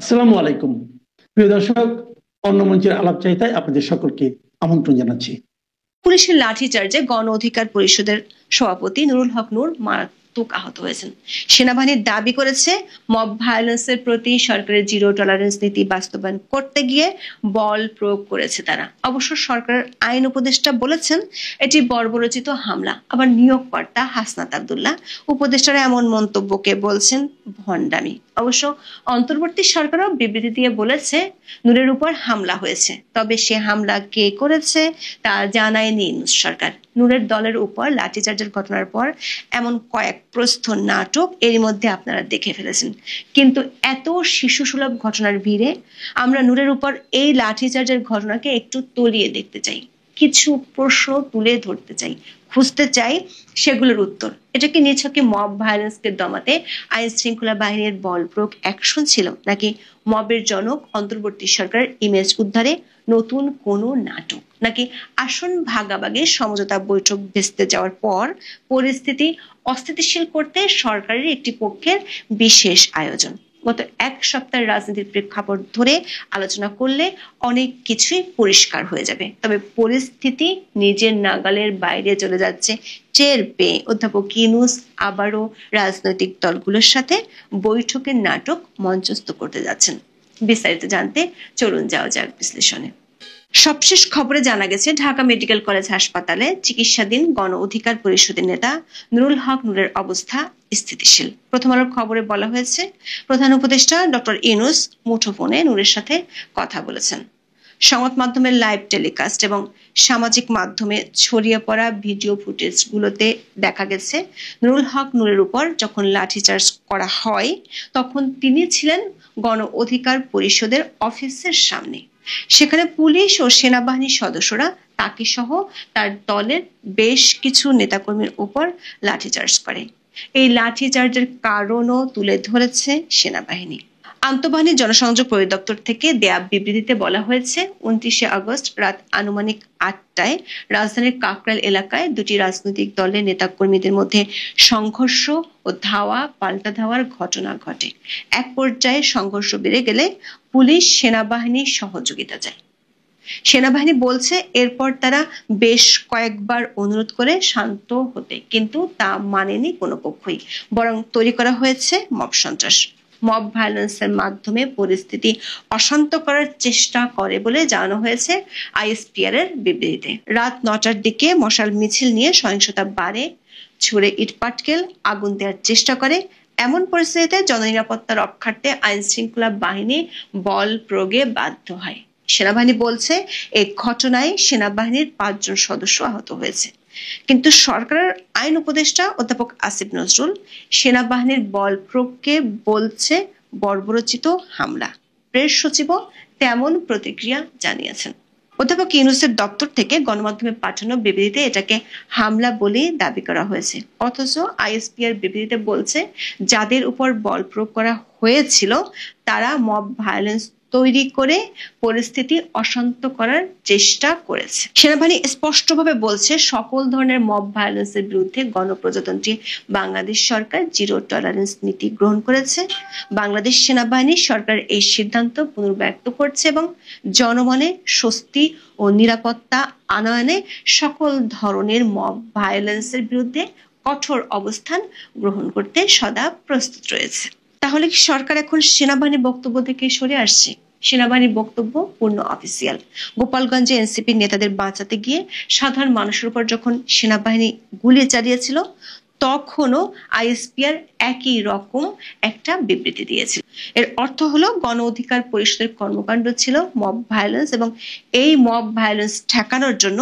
আসসালামু আলাইকুম। প্রিয় দর্শক, অন্য মঞ্চের আলাপচারিতায় আপনাদের সকলকে আমন্ত্রণ জানাচ্ছি। পুলিশের লাঠিচার্জে গণ অধিকার পরিষদের সভাপতি নুরুল হক নূর মারাত্মক আহত হয়েছেন। সেনাবাহিনী দাবি করেছে মব ভায়োলেন্সের প্রতি সরকারের জিরো টলারেন্স নীতি বাস্তবায়ন করতে গিয়ে বল প্রয়োগ করেছে তারা। অবশ্য সরকারের আইন উপদেষ্টা বলেছেন এটি বর্বরচিত হামলা। আবার নিয়োগকর্তা হাসনাত আব্দুল্লাহ উপদেষ্টারা এমন মন্তব্যকে বলছেন ভণ্ডামি। অবশ্য অন্তর্বর্তী সরকারও বিবৃতি দিয়ে বলেছে নূরের উপর হামলা হয়েছে, তবে সে হামলা কে করেছে তা জানায়নি সরকার। নূরের দলের উপর লাঠিচার্জের ঘটনার পর এমন কয়েক প্রস্থ নাটক এর মধ্যে আপনারা দেখে ফেলেছেন, কিন্তু এত শিশুসুলভ ঘটনার ভিড়ে আমরা নূরের উপর এই লাঠিচার্জের ঘটনাকে একটু তলিয়ে দেখতে চাই, কিছু প্রশ্ন তুলে ধরতে চাই, খুঁজতে চাই সেগুলোর উত্তর। এটা কি নিছকই মব ভায়োলেন্সকে দমাতে আইন শৃঙ্খলা বাহিনীর বল প্রয়োগ অ্যাকশন ছিল, নাকি মবের জনক অন্তর্বর্তী সরকারের ইমেজ উদ্ধারে নতুন কোনো নাটক, নাকি আসন ভাগাভাগি সমঝোতা বৈঠক ভেস্তে যাওয়ার পর পরিস্থিতি অস্থিতিশীল করতে সরকারের একটি পক্ষের বিশেষ আয়োজন? গত এক সপ্তাহের রাজনীতির প্রেক্ষাপট ধরে আলোচনা করলে অনেক কিছুই পরিষ্কার হয়ে যাবে। তবে পরিস্থিতি নিজের নাগালের বাইরে চলে যাচ্ছে টের পেয়ে অধ্যাপক ইউনূস আবারও রাজনৈতিক দলগুলোর সাথে বৈঠকের নাটক মঞ্চস্থ করতে যাচ্ছেন। বিস্তারিত জানতে চলুন যাওয়া যাক বিশ্লেষণে। সবশেষ খবরে জানা গেছে ঢাকা মেডিকেল কলেজ হাসপাতালে চিকিৎসাধীন গণ অধিকার পরিষদের নেতা নুরুল হক নূরের অবস্থা স্থিতিশীল। প্রথম আলোর খবরে বলা হয়েছে প্রধান উপদেষ্টা ডক্টর ইউনূস মুঠোফোনে নূরের সাথে কথা বলেছেন। সংবাদ মাধ্যমের লাইভ টেলিকাস্ট এবং সামাজিক মাধ্যমে ছড়িয়ে পড়া ভিডিও ফুটেজগুলোতে দেখা গেছে নুরুল হক নূরের উপর যখন লাঠিচার্জ করা হয় তখন তিনি ছিলেন গণ অধিকার পরিষদের অফিসের সামনে। সেখানে পুলিশ ও সেনাবাহিনীর সদস্যরা তাকে সহ তার দলের বেশ কিছু নেতাকর্মীর উপর লাঠিচার্জ করে। এই লাঠিচার্জের কারণও তুলে ধরেছে সেনাবাহিনী। আন্তঃবাহিনী জনসংযোগ পরিদপ্তর থেকে দেয়া বিবৃতিতে বলা হয়েছে 29 আগস্ট রাত আনুমানিক 8টায় রাজধানীর কাকরাইল এলাকায় দুটি রাজনৈতিক দলের নেতাকর্মীদের মধ্যে সংঘর্ষ ও ধাওয়া পাল্টা ধাওয়ার ঘটনা ঘটে। এক পর্যায়ে সংঘর্ষ বেড়ে গেলে পুলিশ সেনাবাহিনীর সহযোগিতা চায়। সেনাবাহিনী বলছে এরপর তারা বেশ কয়েকবার অনুরোধ করে শান্ত হতে, কিন্তু তা মানেনি কোনো পক্ষই, বরং তৈরি করা হয়েছে মব সন্ত্রাস। মব ভায়োলেন্সের মাধ্যমে পরিস্থিতি অশান্ত করার চেষ্টা করে বলে জানানো হয়েছে আইএসপিআর এর বিবৃতিতে। রাত 9টার দিকে মশাল মিছিল নিয়ে সহিংসতা বাড়ে, ছুড়ে ইটপাটকেল আগুন দেওয়ার চেষ্টা করে। এমন পরিস্থিতিতে জননিরাপত্তা রক্ষার্থে আইন শৃঙ্খলা বাহিনী বল প্রয়োগে বাধ্য হয়। সেনাবাহিনী বলছে এই ঘটনায় সেনাবাহিনীর 5 জন সদস্য আহত হয়েছে, কিন্তু সরকারের আইন উপদেষ্টা অধ্যাপক আসিফ নজরুল সেনাবাহিনীর বল প্রয়োগকে বলছে বর্বরচিত হামলা। প্রেস সচিবও তেমন প্রতিক্রিয়া জানিয়েছেন। অধ্যাপক ইউনূসের দপ্তর থেকে গণমাধ্যমে পাঠানো বিবৃতিতে এটাকে হামলা বলে দাবি করা হয়েছে, অথচ আইএসপিআর বিবৃতিতে বলছে যাদের উপর বল প্রয়োগ করা হয়েছিল তারা মব ভায়োলেন্স তৈরি করে পরিস্থিতি অশান্ত করার চেষ্টা করেছে। সেনাবাহিনী স্পষ্টভাবে বলছে সকল ধরনের মব ভায়োলেন্সের বিরুদ্ধে গণপ্রজাতন্ত্রী বাংলাদেশ সরকার জিরো টলারেন্স নীতি গ্রহণ করেছে। বাংলাদেশ সেনাবাহিনী সরকার এই সিদ্ধান্ত পুনর্ব্যক্ত করছে এবং জনমনে স্বস্তি ও নিরাপত্তা আনয়নে সকল ধরনের মব ভায়োলেন্সের বিরুদ্ধে কঠোর অবস্থান গ্রহণ করতে সদা প্রস্তুত রয়েছে। তাহলে কি সরকার এখন সেনাবাহিনীর বক্তব্য থেকে সরে আসছে? সেনাবাহিনীর বক্তব্য পূর্ণ অফিসিয়াল। গোপালগঞ্জে এনসিপির নেতাদের বাঁচাতে গিয়ে সাধারণ মানুষের উপর যখন সেনাবাহিনী গুলি চালিয়েছিল তখনও আইএসপিআর একই রকম একটা বিবৃতি দিয়েছিল। এর অর্থ হলো গণ অধিকার পরিষদের কর্মকাণ্ড ছিল মব ভায়োলেন্স এবং এই মব ভায়োলেন্স ঠেকানোর জন্য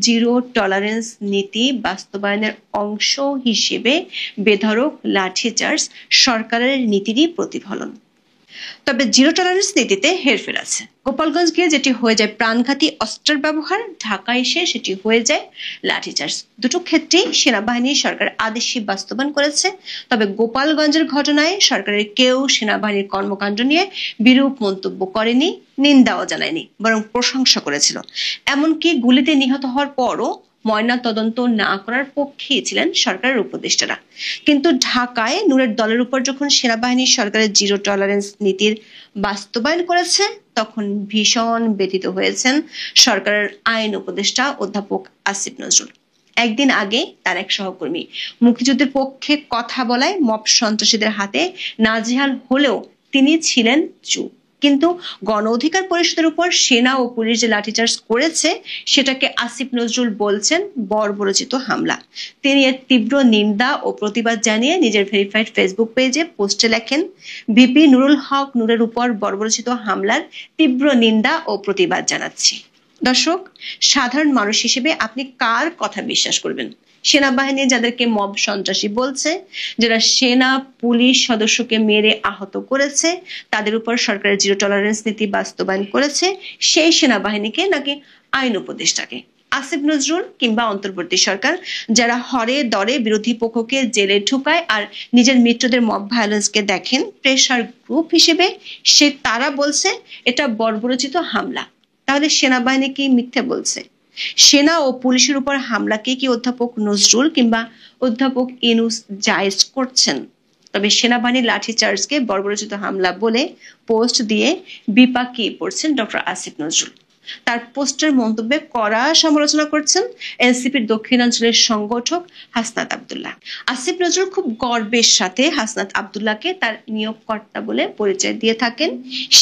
জিরো টলারেন্স নীতি বাস্তবায়নের অংশ হিসেবে বেধড়ক লাঠিচার্জ সরকারের নীতিরই প্রতিফলন। তবে জিরো টলারেন্স নীতিতে হেরফের আছে। গোপালগঞ্জ গিয়ে যেটি হয়ে যায় প্রাণঘাতী অস্ত্রের ব্যবহার, ঢাকা এসে সেটি হয়ে যায় লাঠিচার্জ। দুটো ক্ষেত্রেই সেনাবাহিনী সরকার আদেশই বাস্তবায়ন করেছে। তবে গোপালগঞ্জের ঘটনায় সরকারের কেউ সেনাবাহিনীর কর্মকাণ্ড নিয়ে বিরূপ মন্তব্য করেনি, নিন্দাও জানায়নি, বরং প্রশংসা করেছিল। এমনকি গুলিতে নিহত হওয়ার পরও ময়না তদন্ত না করার পক্ষেই ছিলেন সরকারের উপদেষ্টারা। কিন্তু ঢাকায় নূরের দলের উপর যখন সেনাবাহিনী সরকারের জিরো টলারেন্স নীতির বাস্তবায়ন করেছে তখন ভীষণ ব্যথিত হয়েছেন সরকারের আইন উপদেষ্টা অধ্যাপক আসিফ নজরুল। একদিন আগে তার এক সহকর্মী মুক্তিযুদ্ধের পক্ষে কথা বলায় মব সন্ত্রাসীদের হাতে নাজেহাল হলেও তিনি ছিলেন চুপ। কিন্তু গণ অধিকার পরিষদের উপর সেনা ও পুলিশ যে লাঠিচার্জ করেছে সেটাকে আসিফ নজরুল বলছেন বর্বরচিত হামলা। তিনি এর তীব্র নিন্দা ও প্রতিবাদ জানিয়ে নিজের ভেরিফাইড ফেসবুক পেজে পোস্টে লেখেন, ভিপি নুরুল হক নূরের উপর বর্বরচিত হামলার তীব্র নিন্দা ও প্রতিবাদ জানাচ্ছি। দর্শক, সাধারণ মানুষ হিসেবে আপনি কার কথা বিশ্বাস করবেন? সেনাবাহিনী যাদেরকে মব সন্ত্রাসী বলছে, যারা সেনা পুলিশ সদস্যকে মেরে আহত করেছে, তাদের উপর সরকারের জিরো টলারেন্স নীতি বাস্তবায়ন করেছে, সেই সেনাবাহিনীকে নাকি আইন উপদেষ্টাকে? আসিফ নজরুল কিংবা অন্তর্বর্তী সরকার যারা হরে দরে বিরোধী পক্ষকে জেলে ঢুকায় আর নিজের মিত্রদের মব ভায়োলেন্সকে দেখেন প্রেসার গ্রুপ হিসেবে, তারা বলছে এটা বর্বরচিত হামলা। তাহলে সেনাবাহিনী কি মিথ্যে বলছে? সেনা ও পুলিশের উপর হামলাকে কি অধ্যাপক নজরুল কিংবা অধ্যাপক ইউনূস জায়েজ করছেন? তবে সেনাবাহিনীর লাঠিচার্জকে বর্বরচিত হামলা বলে পোস্ট দিয়ে বিপাকে পড়ছেন ডক্টর আসিফ নজরুল। তার পোস্টের মন্তব্যে কড়া সমালোচনা করছেন এনসিপির দক্ষিণাঞ্চলের সংগঠক হাসনাত আব্দুল্লাহ। আসিফ নজরুল খুব গর্বের সাথে হাসনাত আব্দুল্লাহকে তার নিয়োগকর্তা বলে পরিচয় দিয়ে থাকেন।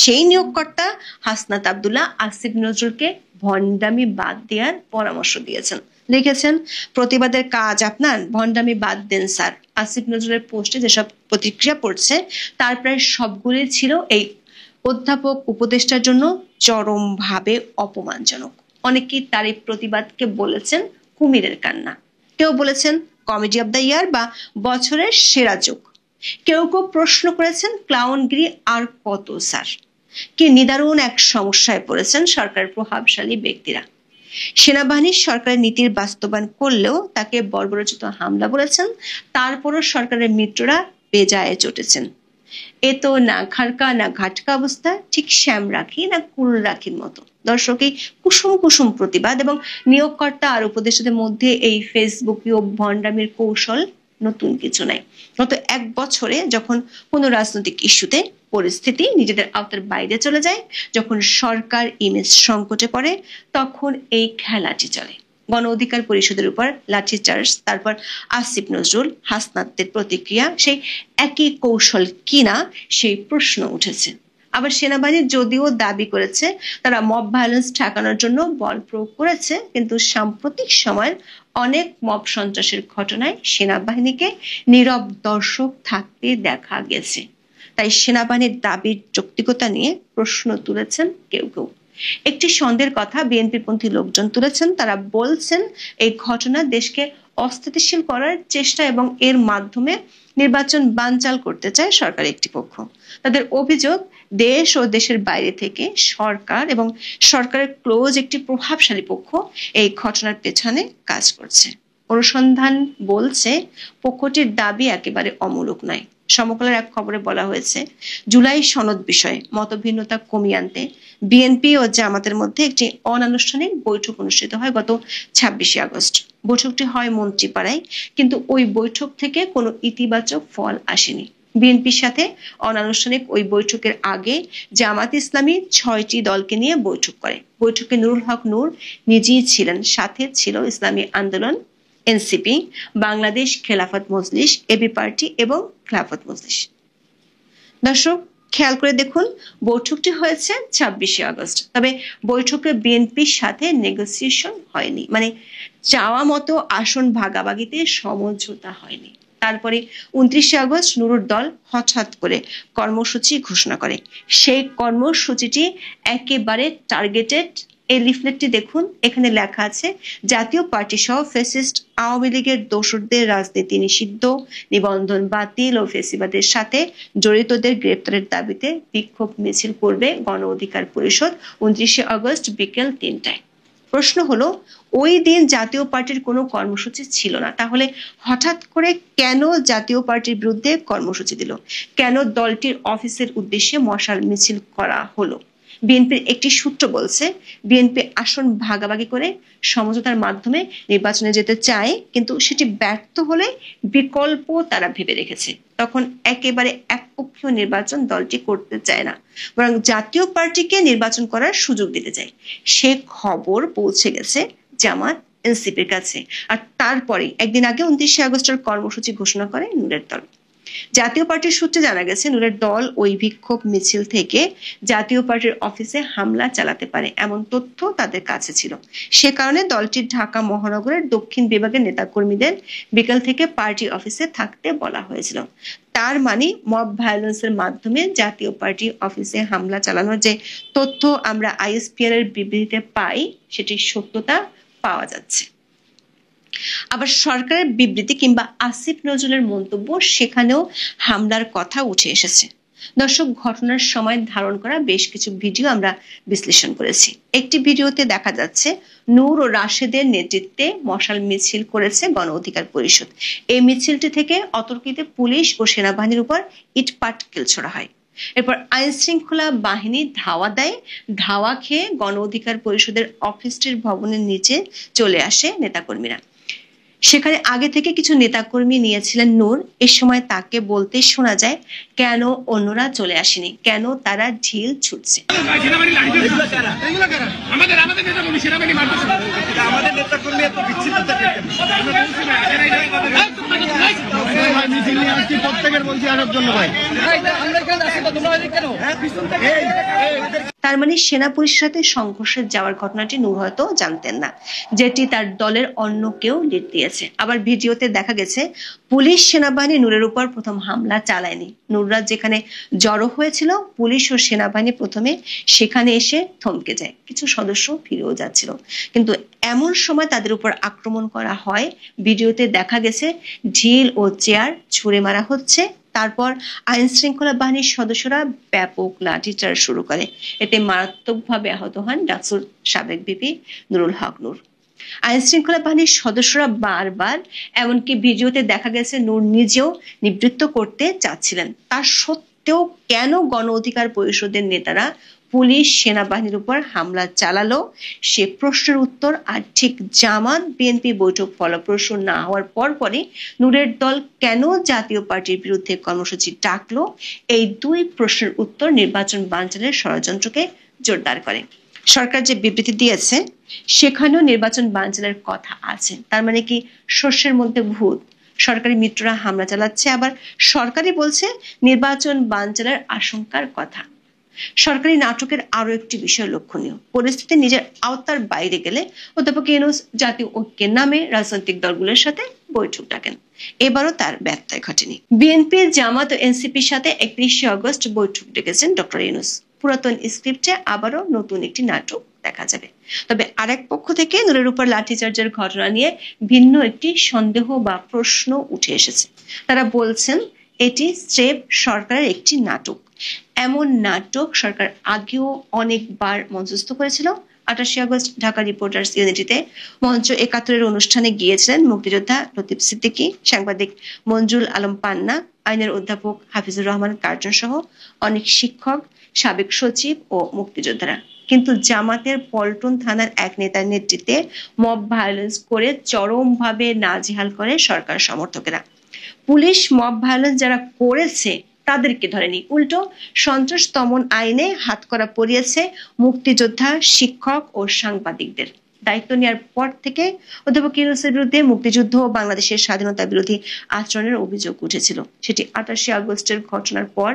সেই নিয়োগকর্তা হাসনাত আব্দুল্লাহ আসিফ নজরুলকে ভণ্ডামি বাদ দেওয়ার পরামর্শ দিয়েছেন। লিখেছেন, প্রতিবাদের কাজ আপনার, ভণ্ডামি বাদ দেন স্যার। আসিফ নজরুলের পোস্টে যেসব প্রতিক্রিয়া পড়ছে তার প্রায় সবগুলি ছিল এই অধ্যাপক উপদেষ্টার জন্য চরমভাবে অপমানজনক। অনেকেই তার এই প্রতিবাদকে বলেছেন কুমিরের কান্না, কেউ বলেছেন কমেডি অব দ্য ইয়ার বা বছরের সেরা জোক, কেউ কেউ প্রশ্ন করেছেন ক্লাউনগিরি আর কত স্যার। কি নিদারুণ এক সমস্যায় পড়েছেন সরকারের প্রভাবশালী ব্যক্তিরা। সেনাবাহিনীর সরকারের নীতির বাস্তবায়ন করলেও তাকে বর্বরচিত হামলা বলেছেন, তারপরও সরকারের মিত্ররা বেজায় চটেছেন। এ তো না খারকা না ঘাটকা অবস্থা, ঠিক শ্যাম রাখি না কুল রাখির মতো। দর্শক, এই কুসুম কুসুম প্রতিবাদ এবং নিয়োগকর্তা আর উপদেষ্টাদের মধ্যে এই ফেসবুকীয় ভণ্ডামির কৌশল নতুন কিছু নাই। গত এক বছরে যখন কোনো রাজনৈতিক ইস্যুতে পরিস্থিতি নিজেদের আওতার বাইরে চলে যায়, যখন সরকার ইমেজ সংকটে পড়ে, তখন এই খেলাটি চলে। গণ অধিকার পরিষদের উপর লাঠিচার্জ, তারপর আসিফ নজরুল হাসনাতদের প্রতিক্রিয়া, সেই একই কৌশল কিনা সেই প্রশ্ন উঠেছে। আবার সেনাবাহিনী যদিও দাবি করেছে তারা মব ভায়োলেন্স ঠেকানোর জন্য বল প্রয়োগ করেছে, কিন্তু সাম্প্রতিক সময়ের অনেক মব সন্ত্রাসের ঘটনায় সেনাবাহিনীকে নীরব দর্শক থাকতে দেখা গেছে। তাই সেনাবাহিনীর দাবির যৌক্তিকতা নিয়ে প্রশ্ন তুলেছেন কেউ কেউ। একটি সন্দেহের কথা বিএনপিপন্থী লোকজন তুলেছেন। তারা বলছেন এই ঘটনা দেশকে অস্থিতিশীল করার চেষ্টা এবং এর মাধ্যমে নির্বাচন বানচাল করতে চায় সরকার একটি পক্ষ। তাদের অভিযোগ, দেশ ও দেশের বাইরে থেকে সরকার এবং সরকারের ক্লোজ একটি প্রভাবশালী পক্ষ এই ঘটনার পেছনে কাজ করছে। অনুসন্ধান বলছে পক্ষটির দাবি একেবারে অমূলক নয়। সমকালের এক খবরে বলা হয়েছে, জুলাই সনদ বিষয়ে মতভিন্নতা কমিয়ে আনতে বিএনপি ও জামাতের মধ্যে একটি অনানুষ্ঠানিক বৈঠক অনুষ্ঠিত হয় গত 26শে আগস্ট। বৈঠকটি হয় মন্ত্রীপাড়ায়, কিন্তু ওই বৈঠক থেকে কোনো ইতিবাচক ফল আসেনি। বিএনপির সাথে অনানুষ্ঠানিক ওই বৈঠকের আগে জামাত ইসলামী 6টি দলকে নিয়ে বৈঠক করে। বৈঠকে নুরুল হক নূর নিজেই ছিলেন, সাথে ছিল ইসলামী আন্দোলন, NCP, Bangladesh Khelafat Majlis, AB party এবং খেলাফত মজলিস। দর্শক, খেয়াল করে দেখুন, বৈঠকটি হয়েছে 26শে আগস্ট, তবে বৈঠকে বিএনপির সাথে নেগোসিয়েশন হয়নি, মানে চাওয়া মতো আসন ভাগাভাগিতে সমঝোতা হয়নি। তারপরে 29শে আগস্ট নুরুর দল হঠাৎ করে কর্মসূচি ঘোষণা করে। সেই কর্মসূচিটি একেবারে টার্গেটেড। এই লিফলেটটি দেখুন, এখানে লেখা আছে জাতীয় পার্টি সহ ফ্যাসিস্ট আওয়ামী লীগের দোসরদের রাজনীতি নিষিদ্ধ, নিবন্ধন বাতিল ও ফেসিবাদের সাথে জড়িতদের গ্রেপ্তারের দাবিতে বিক্ষোভ মিছিল করবে গণ অধিকার পরিষদ 29শে আগস্ট বিকেল 3টায়। প্রশ্ন হলো, ওই দিন জাতীয় পার্টির কোনো কর্মসূচি ছিল না, তাহলে হঠাৎ করে কেন জাতীয় পার্টির বিরুদ্ধে কর্মসূচি দিল? কেন দলটির অফিসের উদ্দেশ্যে মশাল মিছিল করা হলো? বিএনপির একটি সূত্র বলছে বিএনপি আসন ভাগাভাগি করে সমঝোতার মাধ্যমে নির্বাচনে যেতে চায়, কিন্তু সেটি ব্যর্থ হলে বিকল্প তারা ভেবে রেখেছে। তখন একেবারে একপক্ষীয় নির্বাচন দলটি করতে চায় না, বরং জাতীয় পার্টিকে নির্বাচন করার সুযোগ দিতে চায়। সে খবর পৌঁছে গেছে জামাত এনসিপির কাছে। আর তারপরে একদিন আগে 29শে আগস্টের কর্মসূচি ঘোষণা করে নূরের দল। জাতীয় পার্টির সূত্রে জানা গেছে নূরের দল ওই বিক্ষোভ মিছিল থেকে জাতীয় পার্টির অফিসে হামলা চালাতে পারে এমন তথ্য তাদের কাছে ছিল। সে কারণে দলটির ঢাকা মহানগরের দক্ষিণ বিভাগের নেতাকর্মীদের বিকেল থেকে পার্টি অফিসে থাকতে বলা হয়েছিল। তার মানে মব ভায়োলেন্সের মাধ্যমে জাতীয় পার্টি অফিসে হামলা চালানোর যে তথ্য আমরা আইএসপিআর এর বিবৃতিতে পাই, সেটির সত্যতা পাওয়া যাচ্ছে। আবার সরকারের বিবৃতি কিংবা আসিফ নজরুলের মন্তব্য, সেখানেও হামলার কথা উঠে এসেছে। দর্শক, ঘটনার সময় ধারণ করা বেশ কিছু ভিডিও আমরা বিশ্লেষণ করেছি। একটি ভিডিওতে দেখা যাচ্ছে নূর ও রাশেদের নেতৃত্বে মশাল মিছিল করেছে গণ অধিকার পরিষদ। এই মিছিলটি থেকে অতর্কিত পুলিশ ও সেনাবাহিনীর উপর ইটপাটকেল ছোড়া হয়। এরপর আইন শৃঙ্খলা বাহিনী ধাওয়া দেয়। ধাওয়া খেয়ে গণ অধিকার পরিষদের অফিসটির ভবনের নিচে চলে আসে নেতাকর্মীরা। সেখানে আগে থেকে কিছু নেতাকর্মী নিয়েছিলেন নূর। এ সময় তাকে বলতে শোনা যায়, কেন অন্যরা চলে আসেনি, কেন তারা ঢিল ছুটছে। তার মানে সেনা পুলিশের সাথে সংঘর্ষে যাওয়ার ঘটনাটি নূর হয়তো জানতেন না, যেটি তার দলের অন্য কেউ লিড দিয়েছে। আবার ভিডিওতে দেখা গেছে পুলিশ সেনাবাহিনী নূরের উপর প্রথম হামলা চালায়নি। নূররা যেখানে জড়ো হয়েছিল, পুলিশ ও সেনাবাহিনী প্রথমে সেখানে এসে থমকে যায়। কিছু সদস্য ফিরেও যাচ্ছিল, কিন্তু এমন সময় তাদের উপর আক্রমণ করা হয়। ভিডিওতে দেখা গেছে ঢিল ও চেয়ার ছুঁড়ে মারা হচ্ছে। তারপর আইন শৃঙ্খলা বাহিনীর সদস্যরা ব্যাপক লাঠিচার্জ শুরু করে। এতে মারাত্মকভাবে আহত হন ডাকসুর সাবেক ভিপি নুরুল হক নূর। আইন শৃঙ্খলা বাহিনীর সদস্যরা বারবার, এমনকি ভিডিওতে দেখা গেছে নূর নিজেও নিবৃত্ত করতে চাচ্ছিলেন। তার সত্ত্বেও কেন গণ অধিকার পরিষদের নেতারা পুলিশ সেনাবাহিনীর উপর হামলা চালালো, সে প্রশ্নের উত্তর আর ঠিক জামাত বিএনপি বৈঠক ফলপ্রসূ না হওয়ার পরপরই নূরের দল কেন জাতীয় পার্টির বিরুদ্ধে কর্মসূচি ডাকলো, এই দুই প্রশ্নের উত্তর নির্বাচন বানচালের ষড়যন্ত্রকে জোরদার করে। সরকার যে বিবৃতি দিয়েছে সেখানেও নির্বাচন বানচালের কথা আছে। তার মানে কি শস্যের মধ্যে ভূত? সরকারি মিত্ররা হামলা চালাচ্ছে, আবার সরকারই বলছে নির্বাচন বানচালের আশঙ্কার কথা। সরকারি নাটকের আরো একটি বিষয় লক্ষণীয়, পরিস্থিতি নিজের আওতার বাইরে গেলে অধ্যাপক ইউনূস জাতীয় ঐক্যের নামে রাজনৈতিক দলগুলোর সাথে বৈঠক ডাকেন। এবারও তার ব্যত্যয় ঘটেনি। বিএনপি, জামাত ও এনসিপির সাথে 31শে আগস্ট বৈঠক ডেকেছেন ডক্টর ইউনূস। পুরাতন স্ক্রিপ্টে আবারও নতুন একটি নাটক দেখা যাবে। তবে আরেক পক্ষ থেকে নূরের উপর লাঠিচার্জের ঘটনা নিয়ে ভিন্ন একটি সন্দেহ বা প্রশ্ন উঠে এসেছে। তারা বলছেন এটি স্রেফ সরকারের একটি নাটক। এমন নাটক সরকার আগেও অনেকবার মঞ্চস্থ করেছিল। 28শে আগস্ট ঢাকা রিপোর্টার্স ইউনিটিতে মঞ্চ 71 অনুষ্ঠানে গিয়েছিলেন মুক্তিযোদ্ধা লতিফ সিদ্দিকী, সাংবাদিক মঞ্জুল আলম পান্না, আইনের অধ্যাপক হাফিজুর রহমান কার্জন সহ অনেক শিক্ষক, সাবেক সচিব ও মুক্তিযোদ্ধারা। কিন্তু জামাতের পল্টন থানার এক নেতার নেতৃত্বে মব ভায়োলেন্স করে চরমভাবে নাজেহাল করে সরকার সমর্থকেরা। পুলিশ মব ভায়োলেন্স যারা করেছে তাদেরকে ধরেনি, উল্টো সন্ত্রাস দমন আইনে হাতকড়া পরিয়েছে মুক্তিযোদ্ধা, শিক্ষক ও সাংবাদিকদের। দায়িত্ব নেওয়ার পর থেকে অধ্যাপক ইউনূসের বিরুদ্ধে মুক্তিযুদ্ধ ও বাংলাদেশের স্বাধীনতা বিরোধী আচরণের অভিযোগ উঠেছিল। সেটি 28শে আগস্টের ঘটনার পর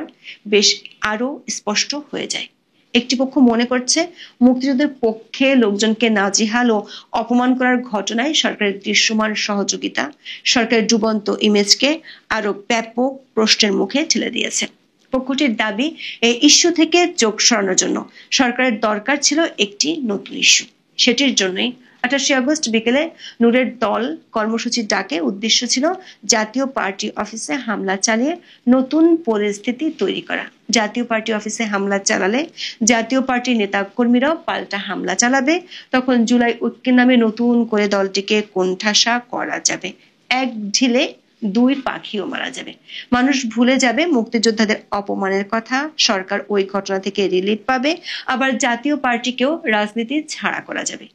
বেশ আরো স্পষ্ট হয়ে যায়। একটি পক্ষ মনে করছে মুক্তিযুদ্ধের পক্ষে লোকজনকে নাজেহাল ও অপমান করার ঘটনায় সরকারের দৃশ্যমান সহযোগিতা সরকারের ডুবন্ত ইমেজকে আরো ব্যাপক প্রশ্নের মুখে ঠেলে দিয়েছে। পক্ষটির দাবি, এই ইস্যু থেকে চোখ সরানোর জন্য সরকারের দরকার ছিল একটি নতুন ইস্যু। সেটির জন্যই 28শে আগস্ট বিকেলে নূরের দল কর্মসূচির ডাকে উদ্দেশ্য ছিল জাতীয় পার্টি অফিসে হামলা চালিয়ে নতুন পরিস্থিতি তৈরি করা। জাতীয় পার্টি অফিসে হামলা চালালে জাতীয় পার্টির নেতা কর্মীরাও পাল্টা হামলা চালাবে। তখন জুলাই ঐক্যের নামে নতুন করে দলটিকে কোণঠাসা করা যাবে। এক ঢিলে 2 পাখিও মারা যাবে। মানুষ ভুলে যাবে মুক্তিযোদ্ধাদের অপমানের কথা, সরকার ওই ঘটনা থেকে রিলিফ পাবে, আবার জাতীয় পার্টিকেও রাজনীতি ছাড়া করা যাবে।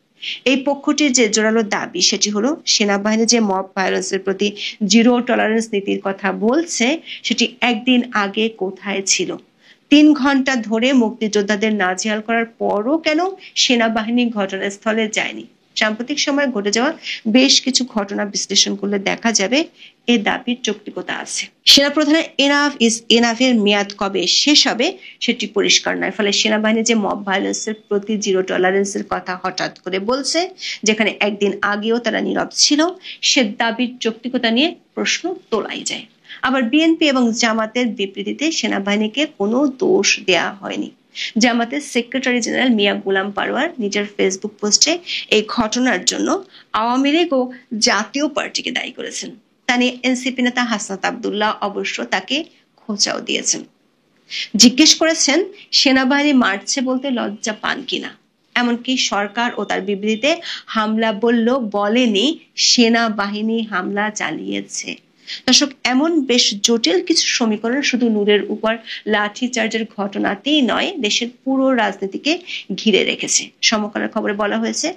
এই পক্ষটির যে জোরালো দাবি সেটি হলো সেনাবাহিনী যে মব ভায়োলেন্সের প্রতি জিরো টলারেন্স নীতির কথা বলছে সেটি একদিন আগে কোথায় ছিল? 3 ঘন্টা ধরে মুক্তিযোদ্ধাদের নাজেহাল করার পরও কেন সেনাবাহিনী ঘটনাস্থলে যায়নি? সাম্প্রতিক সময়ে ঘটে যাওয়া বেশ কিছু ঘটনা বিশ্লেষণ করলে দেখা যাবে এ দাবির যৌক্তিকতা আছে। সেনাপ্রধানের এনাফ ইজ এনাফের মেয়াদ কবে শেষ হবে সেটি পরিষ্কার নয়, ফলে সেনাবাহিনী যে মব ভায়োলেন্সের প্রতি জিরো টলারেন্সের কথা হঠাৎ করে বলছে, যেখানে একদিন আগেও তারা নীরব ছিল, সে দাবির যৌক্তিকতা নিয়ে প্রশ্ন তোলাই যায়। আবার বিএনপি এবং জামাতের বিবৃতিতে সেনাবাহিনীকে কোনো দোষ দেয়া হয়নি। জামাতের সেক্রেটারি জেনারেল মিয়া গোলাম পারওয়ার নিজের ফেসবুক পোস্টে এই ঘটনার জন্য আওয়ামী লীগ ও জাতীয় পার্টিকে দায়ী করেছেন। তা নিয়ে এনসিপি নেতা হাসনাত আব্দুল্লাহ অবশ্য তাকে খোঁচাও দিয়েছেন, জিজ্ঞেস করেছেন সেনাবাহিনী মারছে বলতে লজ্জা পান কিনা। এমনকি সরকার ও তার বিবৃতিতে হামলা বলেনি, সেনাবাহিনী হামলা চালিয়েছে। দর্শক, এমন বেশ জটিল কিছু সমীকরণ শুধু নূরের উপর লাঠি চার্জের ঘটনাতেই নয়, দেশের পুরো রাজনীতিকে ঘিরে রেখেছে। সমকালের খবরে বলা হয়েছে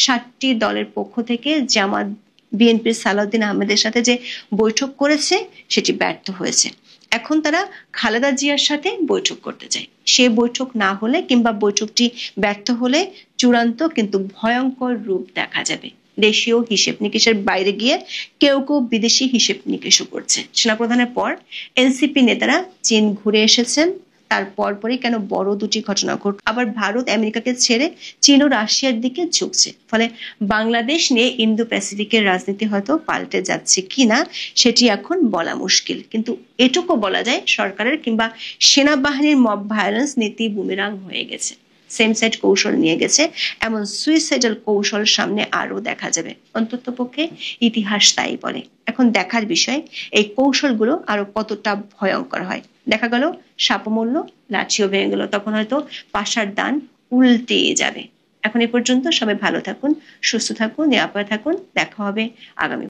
7টি দলের পক্ষ থেকে জামাত বিএনপির সালাউদ্দিন আহমেদের সাথে যে বৈঠক করেছে সেটি ব্যর্থ হয়েছে। এখন তারা খালেদা জিয়ার সাথে বৈঠক করতে চায়। সে বৈঠক না হলে কিংবা বৈঠকটি ব্যর্থ হলে চূড়ান্ত কিন্তু ভয়ঙ্কর রূপ দেখা যাবে। দেশীয় হিসেব নিকেশের বাইরে গিয়ে কেউ কেউ বিদেশি হিসেব নিকেশও করছে। সেনাপ্রধানের পর এনসিপি নেতারা চীন ঘুরে এসেছেন, তার পরপরই কেন বড় দুটি ঘটনা ঘটল। আবার ভারত আমেরিকাকে ছেড়ে চীন ও রাশিয়ার দিকে ঝুঁকছে। ফলে বাংলাদেশ নিয়ে ইন্দো প্যাসিফিকের রাজনীতি হয়তো পাল্টে যাচ্ছে কিনা সেটি এখন বলা মুশকিল, কিন্তু এটুকু বলা যায় সরকারের কিংবা সেনাবাহিনীর মব ভায়োলেন্স নীতি বুমেরাং হয়ে গেছে। সেম সাইড কৌশল নিয়ে গেছে, এমন সুইসাইডাল কৌশল সামনে আরো দেখা যাবে। অন্তত পক্ষে ইতিহাস তাই বলে। এখন দেখার বিষয় এই কৌশলগুলো আরো কতটা ভয়ঙ্কর হয়। দেখা গেল সাপমূল্য, লাঠিও ভেঙে গেল, তখন হয়তো পাশার দান উল্টে যাবে। এখন এ পর্যন্ত সবাই ভালো থাকুন, সুস্থ থাকুন, নিরাপদে থাকুন। দেখা হবে আগামী